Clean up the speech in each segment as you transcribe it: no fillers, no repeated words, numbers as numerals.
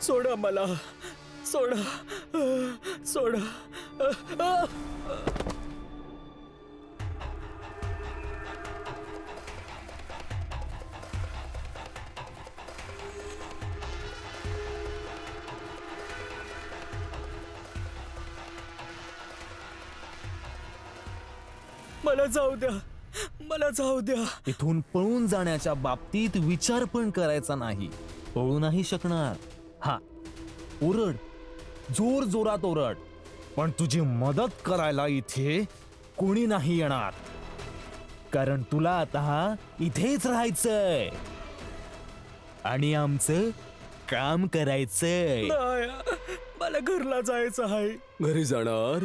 सोडा मला, सोडा, सोडा. मला जाऊ द्या, मला जाऊ द्या. इथून पळून जाण्याच्या बाबतीत विचार पण करायचा नाही. पळू नाही शकणार. हा, ओरड, जोर जोरात ओरड, पण तुझी मदत करायला इथे कोणी नाही येणार, कारण तुला आता इथेच राहायचंय आणि आमचं काम करायचंय. नाही, मला घरला जायचं आहे. घरी जाणार,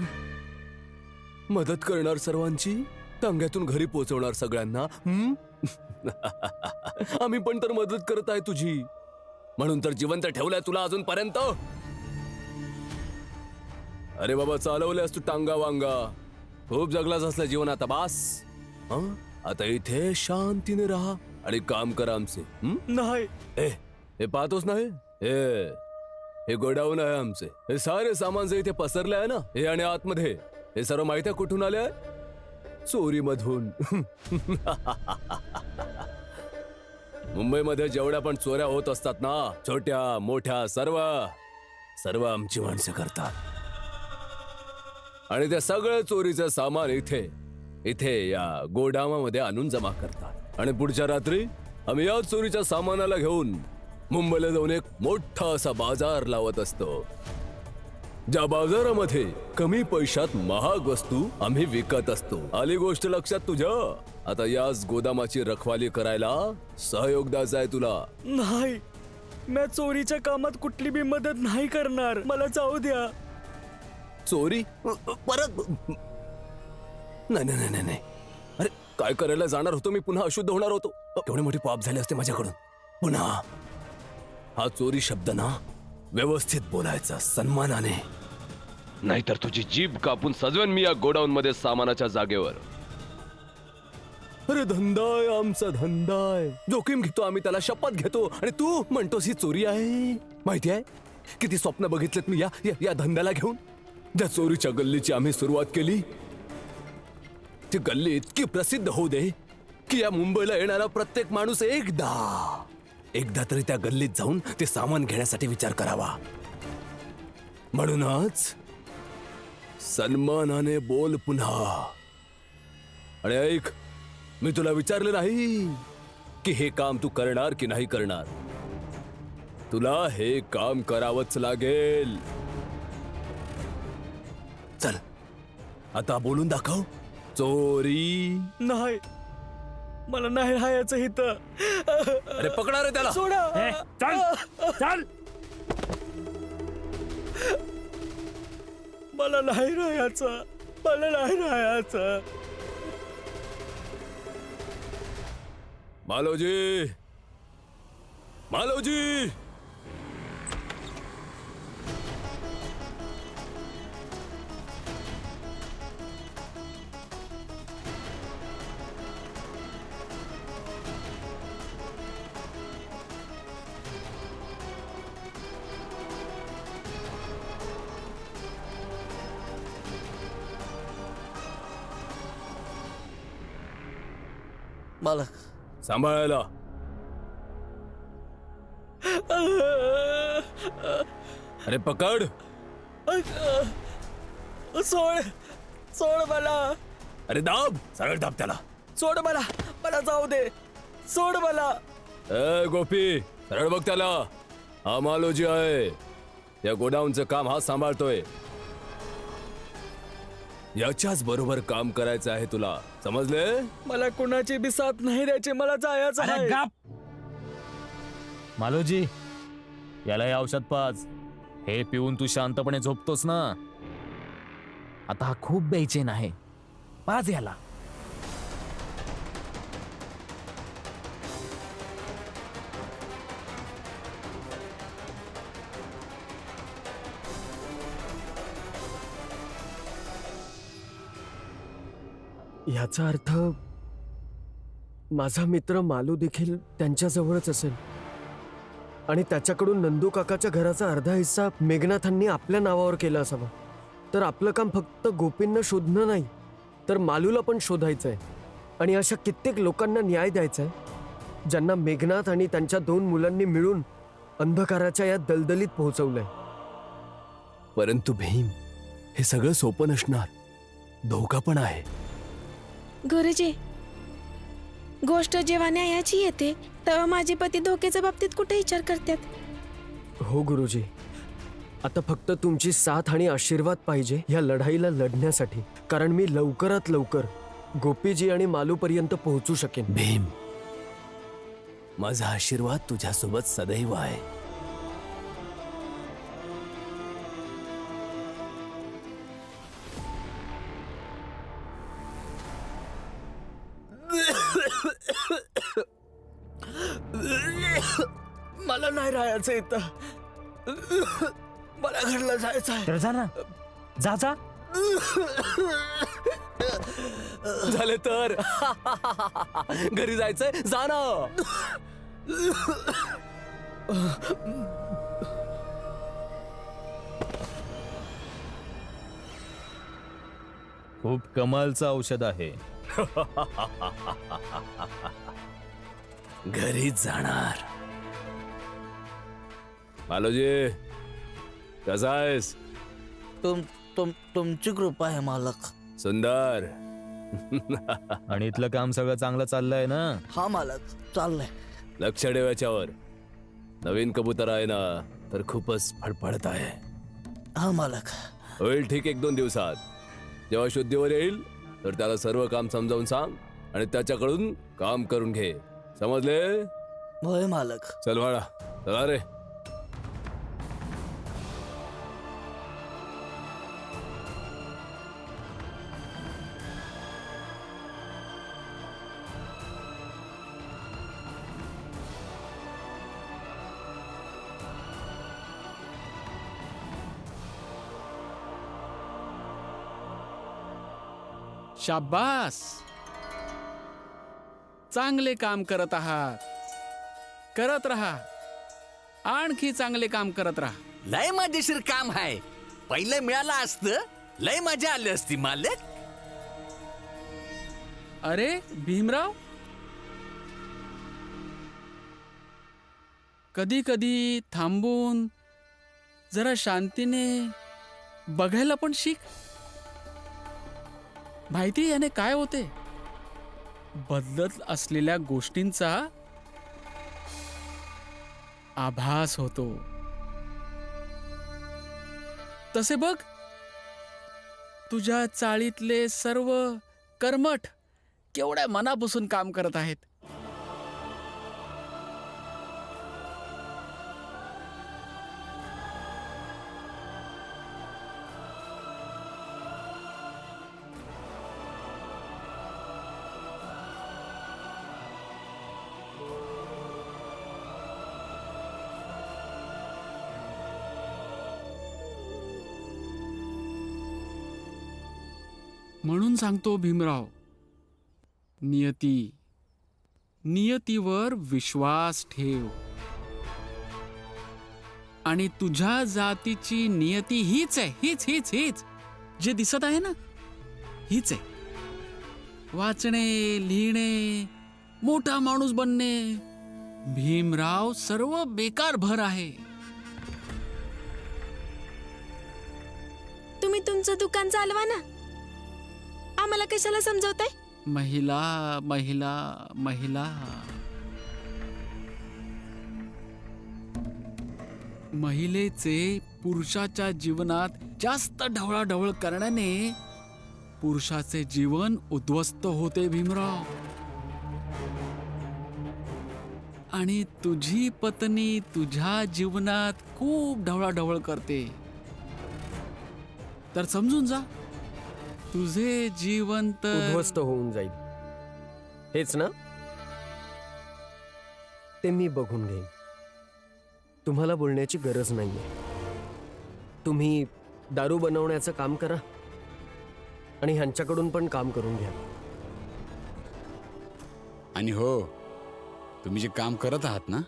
मदत करणार सर्वांची, टांग्यातून घरी पोहोचवणार सगळ्यांना. आम्ही पण तर मदत करत आहे तुझी, म्हणून तर जिवंत ठेवलंय तुला अजूनपर्यंत. अरे बाबा, चालवल्यास तू टांगा वांगा, खूप जगलाच असलं जीवन आता. बास, आता इथे शांतीने राहा आणि काम करा आमचे. नाही. हे पाहतोस ना, हे गोडाऊन आहे आमचे. हे सारे सामान जे इथे पसरले आहे ना, हे आणि आतमध्ये, हे सर्व माहिती आहे कुठून आले आहे? चोरीमधून. मुंबईमध्ये जेवढ्या पण चोऱ्या होत असतात ना, छोट्या मोठ्या, सर्व आमची माणसं करतात. आणि त्या सगळं चोरीचं सामान इथे या गोडाऊनमध्ये आणून जमा करतात. आणि पुढच्या रात्री आम्ही या चोरीच्या सामानाला घेऊन मुंबईला जाऊन एक मोठा असा बाजार लावत असतो, ज्या बाजारामध्ये कमी पैशात महाग वस्तू आम्ही विकत असतो. आली गोष्ट लक्षात तुझ्या? आता याच गोदामाची रखवाली करायला सहयोग द्यायचा आहे तुला. नाही, मी चोरीच्या कामात कुठली बी मदत नाही करणार. मला जाऊ द्या. चोरी परत? नाही. अरे काय करायला जाणार होतो मी? पुन्हा अशुद्ध होणार होतो. केवढे मोठे पाप झाले असते माझ्याकडून. पुन्हा हा चोरी शब्द ना व्यवस्थित बोलायचा, सन्मानाने, नाहीतर तुझी जीभ कापून सजवेन मी या गोडाऊन मध्ये सामानाच्या जागेवर. अरे धंदा आहे आमचा, धंदा आहे. जोखीम घेतो आम्ही, त्याला शपथ घेतो, आणि तू म्हणतोस ही चोरी आहे. माहिती आहे किती स्वप्न बघितलेत मी या धंद्याला घेऊन. ज्या चोरीच्या गल्लीची आम्ही सुरुवात केली, ती गल्ली इतकी प्रसिद्ध होऊ दे की या मुंबईला येणारा प्रत्येक माणूस एकदा तरी त्या गल्लीत जाऊन ते सामान घेण्यासाठी विचार करावा. म्हणूनच सन्मानाने बोल पुन्हा. आणि ऐक, मी तुला विचारले नाही की हे काम तू करणार की नाही करणार. तुला हे काम करावंच लागेल. चल आता बोलून दाखव. चोरी. नाही, मला नाही राहायचं इथं. अरे पकडा रे त्याला. सोडा. चल. मला नाही राहायचं, मला नाही राहायचं. मालोजी, मालोजी. मालक, सांभाळायला. अरे पकड. सोड मला. अरे दाब, सरळ दाब त्याला. सोड मला जाऊ दे. सोड मला. ए गोपी, सरळ बघ त्याला. हा मालोजी आहे, या गोडाऊनचं काम हा सांभाळतोय. याच्याच बरोबर काम करायचं आहे तुला, समजले? मला कुणाची बी साथ नाही द्यायची. मला जायचं अरे आहे. गप. मालोजी, याला हे औषध पाज. हे पिऊन तू शांतपणे झोपतोस ना. आता हा खूप बेचैन आहे. पाज याला. याचा अर्थ माझा मित्र मालू देखील त्यांच्याजवळच असेल. आणि त्याच्याकडून नंदू काकाच्या घराचा अर्धा हिस्सा मेघनाथांनी आपल्या नावावर केला असावा, तर आपलं काम फक्त गोपींना शोधणं नाही, तर मालूला पण शोधायचंय आणि अशा कित्येक लोकांना न्याय द्यायचा आहे ज्यांना मेघनाथ आणि त्यांच्या 2 मुलांनी मिळून अंधकाराच्या या दलदलीत पोहोचवलंय. परंतु भीम, हे सगळं सोपं नसणार, धोका पण आहे. गुरुजी, गोष्ट जेव्हा न्यायाची येते तेव्हा माझे पती धोक्याच्या बाबतीत कुठे विचार करतात. हो गुरुजी, आता फक्त तुमची साथ आणि आशीर्वाद पाहिजे या लढाईला लढण्यासाठी, कारण मी लवकरात लवकर गोपीजी आणि मालूपर्यंत पोहोचू शकेन. भीम, माझा आशीर्वाद तुझ्यासोबत सदैव आहे. मला नाही राहायचं इथं. मला घरला जायचं आहे. तर जा ना, जा जा. झाले तर घरी जायचंय, जा ना. खूप कमालचं औषध आहे. घरीच जाणार. मालोजी, कसा आहेस? तुमची कृपा आहे मालक. सुंदर. आणि इथलं काम सगळं चांगलं चाललंय ना? हा मालक, चाललंय. लक्ष ठेव याच्यावर. नवीन कबूतर आहे ना, तर खूपच फडफडत आहे. हा मालक. होईल ठीक 1-2 दिवसात. जेव्हा शुद्धीवर येईल तर त्याला सर्व काम समजावून सांग आणि त्याच्याकडून काम करून घे. समजले? होय मालक. चल वाडा, चला रे. शाब्बास, चांगले काम करत आहात. करत राहा, आणखी चांगले काम करत राहा. लय मजेशीर काम आहे. पहिले मिळालं असतं लय मजा आली असती मालक. अरे भीमराव, कधी कधी थांबून जरा शांतीने बघायला पण शिक. माहिती याने काय होते, बदलत असलेल्या गोष्टींचा आभास होतो. तसे बघ, तुझ्या चाळीतले सर्व कर्मठ केवढ्या मनापासून काम करत आहेत. म्हणून सांगतो भीमराव, नियतीवर विश्वास ठेव. आणि तुझ्या जातीची नियती हीच आहे, हीच जे दिसत आहे ना, हीच आहे. वाचणे, लिहिणे, मोठा माणूस बनणे, भीमराव, सर्व बेकार भर आहे. तुम्ही तुमचं दुकान चालवा ना, आम्हाला कशाला समजवताय. महिला महिला महिला महिलेचे पुरुषाच्या जीवनात जास्त ढवळाढवळ करण्याने पुरुषाचे जीवन उद्ध्वस्त होते भीमराव. आणि तुझी पत्नी तुझ्या जीवनात खूप ढवळाढवळ करते. तर समजून जा, तुझे जीवन तर उद्ध्वस्त होऊन जाईल. हेच ना? ते मी बघून घेईन. तुम्हाला बोलण्याची गरज नाहीये. तुम्ही दारू बनवण्याचं काम करा आणि ह्यांच्याकडून पण काम करून घ्या. आणि हो, तुम्ही जे काम करत आहात ना,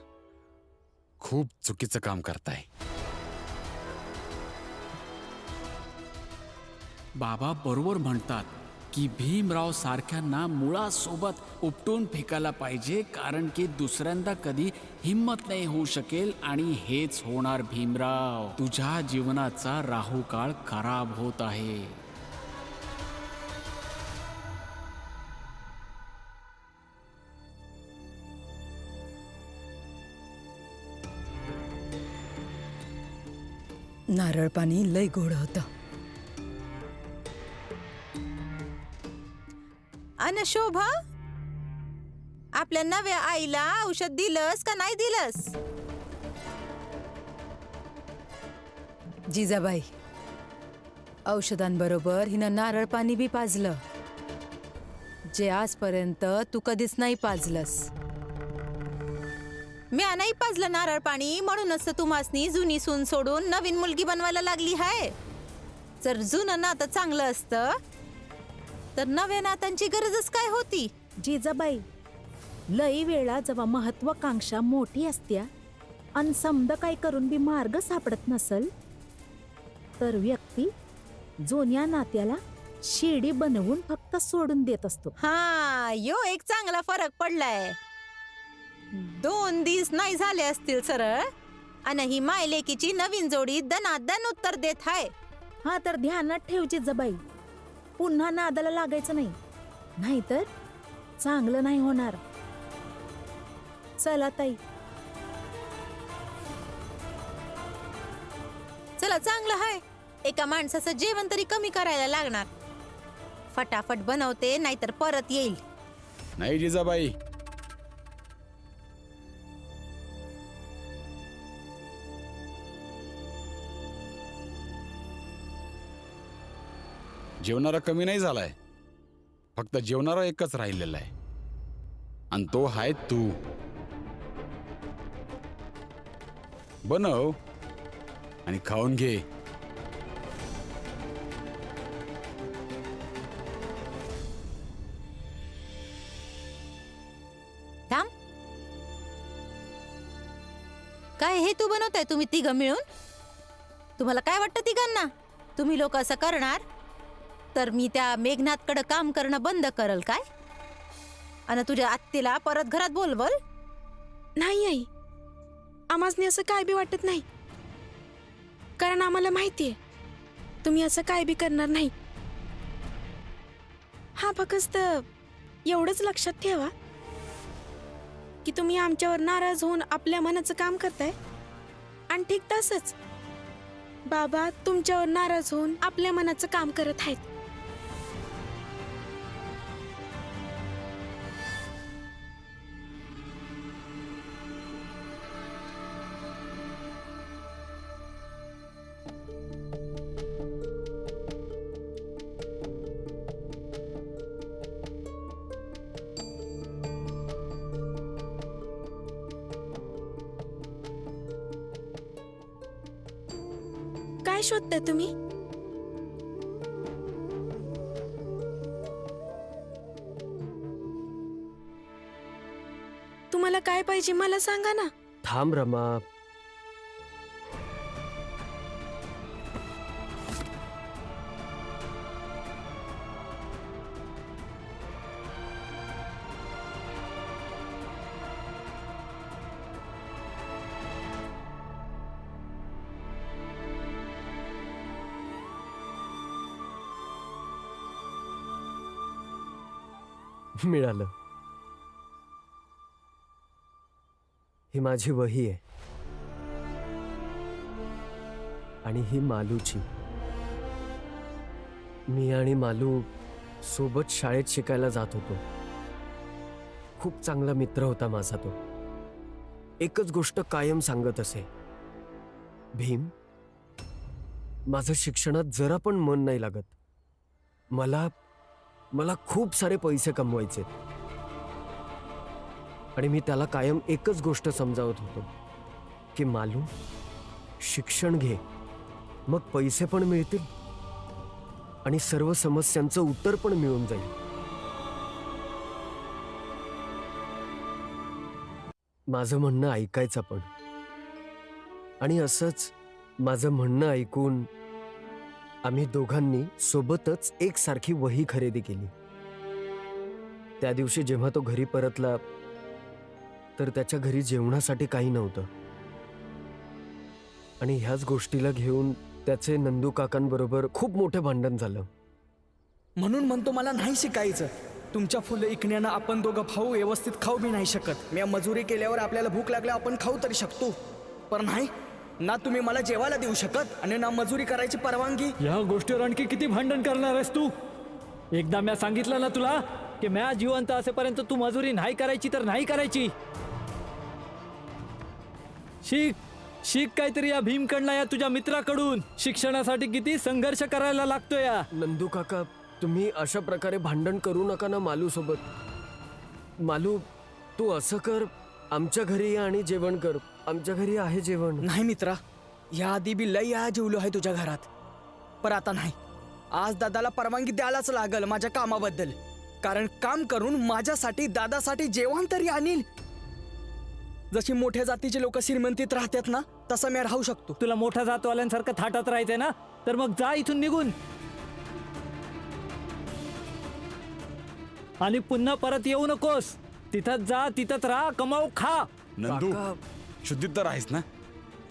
खूप चुकीचं काम करताय. बाबा बरोबर म्हणतात की भीमराव सारख्यांना मुळासोबत उपटून फेकायला पाहिजे, कारण की दुसऱ्यांदा कधी हिम्मत नाही होऊ शकेल. आणि हेच होणार भीमराव. तुझ्या जीवनाचा राहुकाळ खराब होत आहे. नारळ पाणी लय गोड होतं. अन शोभा, आपल्या नव्या आईला औषध दिलंस का नाही दिलंस? जिजाबाई, औषधांबरोबर हिनं नारळ पाणी बी पाजलं, जे आजपर्यंत तू कधीच नाही पाजलंस. मी नाही पाजलं नारळ पाणी, म्हणूनच तर तुम्हासनी जुनी सून सोडून नवीन मुलगी बनवायला लागली आहे. जर जुनं नातं चांगलं असतं तर नव्या नात्यांची गरजच काय होती? जिजाबाई, लई वेळा जेव्हा महत्वाकांक्षा मोठी असत्या आणि समद काय करून बी मार्ग सापडत नसल, तर व्यक्ती जुन्या नात्याला शिडी बनवून फक्त सोडून देत असतो. हा, यो एक चांगला फरक पडलाय. 2 दिवस नाही झाले असतील सरळ, आणि ही मायलेकीची नवीन जोडी दनादन उत्तर देत आहे. हा, तर ध्यानात ठेव जिजाबाई, पुन्हा नादाला लागायचं नाही, नाहीतर चांगलं नाही होणार. चला ताई. चला, चांगलं आहे. एका माणसाचं जेवण तरी कमी करायला लागणार. फटाफट बनवते, नाहीतर परत येईल. नाही जिजाबाई, जेवणारा कमी नाही झालाय, फक्त जेवणारा एकच राहिलेला आहे, आणि तो हाय तू. बनव आणि खाऊन घे. थांब, काय हे तू बनवताय तुम्ही तिघं मिळून? तुम्हाला काय वाटतं तिघांना? तुम्ही लोक असं करणार तर मी त्या मेघनाथकडे काम करणं बंद करल काय? आणि तुझ्या आत्तीला परत घरात बोलवल? नाही आई, आम्हासनी असं काय बी वाटत नाही, कारण आम्हाला माहितीये तुम्ही असं काय बी करणार नाही. हा, फक्त एवढंच लक्षात ठेवा की तुम्ही आमच्यावर नाराज होऊन आपल्या मनाचं काम करताय, आणि ठीक तसंच बाबा तुमच्यावर नाराज होऊन आपल्या मनाचं काम करत आहेत. काय शोधताय तुम्ही? तुम्हाला काय पाहिजे मला सांगा ना. थांब रमा. मिळालं. ही माझी वही आहे आणि ही मालूची. मी आणि मालू सोबत शाळेत शिकायला जात होतो. खूप चांगला मित्र होता माझा तो. एकच गोष्ट कायम सांगत असे, भीम, माझं शिक्षणात जरा पण मन नाही लागत. मला खूप सारे पैसे कमवायचे. आणि मी त्याला कायम एकच गोष्ट समजावत होतो की मालू, शिक्षण घे, मग पैसे पण मिळतील आणि सर्व समस्यांचं उत्तर पण मिळून जाईल. माझं म्हणणं ऐकायचं पण. आणि असंच माझं म्हणणं ऐकून आम्ही दोघांनी सोबतच एकसारखी वही खरेदी केली. त्या दिवशी जेव्हा तो घरी परतला तर त्याच्या घरी जेवणासाठी काही नव्हतं. आणि ह्याच गोष्टीला घेऊन त्याचे नंदू काकांबरोबर खूप मोठे भांडण झालं. म्हणून म्हणतो मला नाही शिकायचं. तुमच्या फुलं इकण्यानं आपण दोघं भाऊ व्यवस्थित खाऊ बी नाही शकत. मी मजुरी केल्यावर आपल्याला भूक लागल्यावर आपण खाऊ तरी शकतो, पण नाही ना तुम्ही मला जेवायला देऊ शकत आणि ना मजुरी करायची परवानगी. या गोष्टीवर आणखी किती भांडण करणार आहेस तू? एकदा मी सांगितलं ना तुला की म्या जिवंत असेपर्यंत तू मजुरी नाही करायची तर नाही करायची. शिक शिक काहीतरी या भीमकडला, या तुझ्या मित्राकडून. शिक्षणासाठी किती संघर्ष करायला लागतोय. या नंदू काका, तुम्ही अशा प्रकारे भांडण करू नका ना मालू सोबत. मालू, तू असं कर, आमच्या घरी या आणि जेवण कर. आमच्या घरी आहे जेवण. नाही मित्रा, या आधी बी लई या जेवलो आहे तुझ्या घरात, पण आता नाही. आज दादाला परवानगी द्यायलाच लागल माझ्या कामाबद्दल, कारण काम करून माझ्यासाठी दादासाठी जेवण तरी आणील. जशी मोठ्या जातीचे लोक श्रीमंतीत राहतात ना, तसं मी राहू शकतो. तुला मोठ्या जातवाल्यांसारखं थाटात राहायचंय ना, तर मग जा इथून निघून आणि पुन्हा परत येऊ नकोस. तिथंच जा, तिथंच राहा, कमाऊ, खा. नंदू, शुद्धीत तर आहेस ना?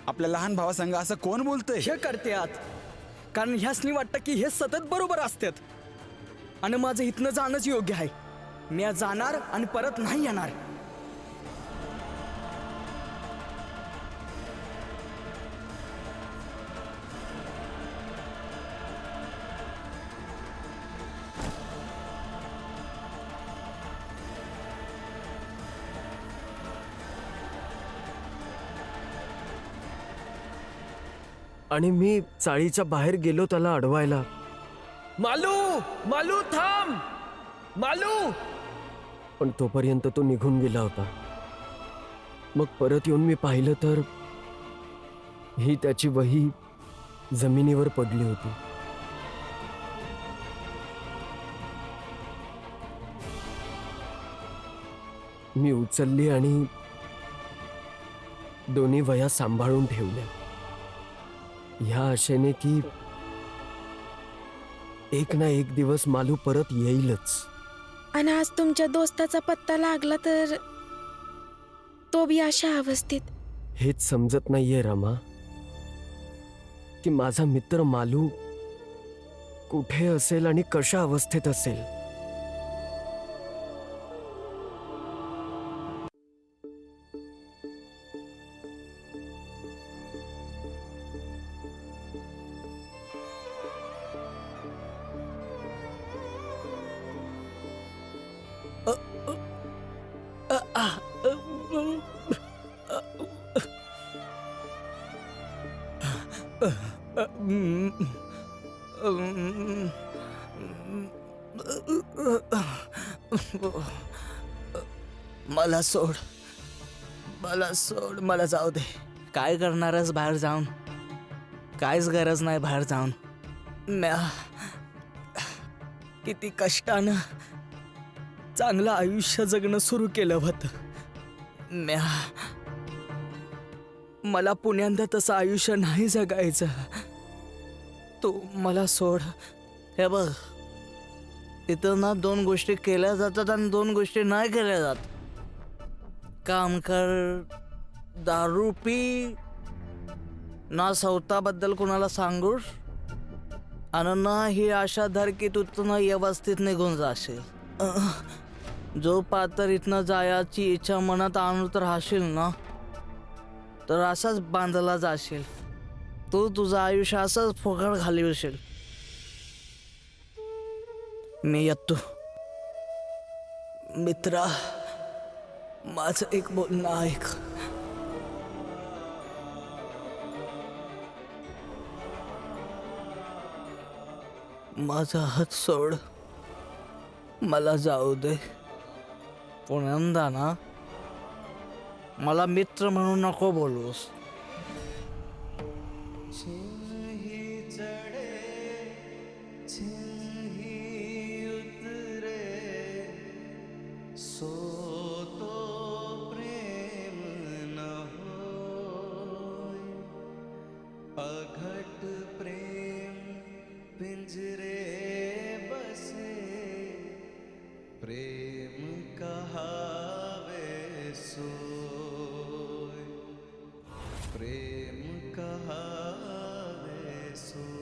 आपल्या लहान भावासंग असं कोण बोलतंय? हे करतात कारण ह्यासनी वाटतं की हे सतत बरोबर असतात आणि माझं इथनं जाणंच योग्य आहे. मी आज जाणार आणि परत नाही येणार. आणि मी चाळीच्या बाहेर गेलो त्याला अडवायला. मालू, मालू थांब, मालू. पण तोपर्यंत तो निघून गेला होता. मग परत येऊन मी पाहिलं तर ही त्याची वही जमिनीवर पडली होती. मी उचलली आणि दोन्ही वह्या सांभाळून ठेवल्या, ह्या आशेने की एक ना एक दिवस मालू परत येईलच. आणि आज तुमच्या दोस्ताचा पत्ता लागला तर तो बी अशा अवस्थेत. हेच समजत नाहीये रमा, की माझा मित्र मालू कुठे असेल आणि कशा अवस्थेत असेल. मला सोड, मला सोड, मला जाऊ दे. काय करणारच बाहेर जाऊन? काहीच गरज नाही बाहेर जाऊन. म्या किती कष्टानं चांगलं आयुष्य जगणं सुरू केलं होतं. म्या मला पुण्यांदा तसं आयुष्य नाही जगायचं. तू मला सोड. हे बघ, इथं ना दोन गोष्टी केल्या जातात आणि दोन गोष्टी नाही केल्या जात. काम कर, दारू पी, ना स्वतःबद्दल कुणाला सांगूस, आणि ना ही आशा धर की तू इथनं व्यवस्थित निघून जाशील. जो पात्र इथनं जायची इच्छा मनात आणत राहशील ना, तर असाच बांधला जाशील. तू तुझं आयुष्य असंच फुकट घालवशील. मी येतो. मित्रा, माझं एक बोलणं ऐक. माझा हात सोड, मला जाऊ दे. पुण्यांदा ना मला मित्र म्हणून नको बोलूस. घट प्रेम पिंजरे बसे प्रेम कहावे सोय प्रेम कहावे सोय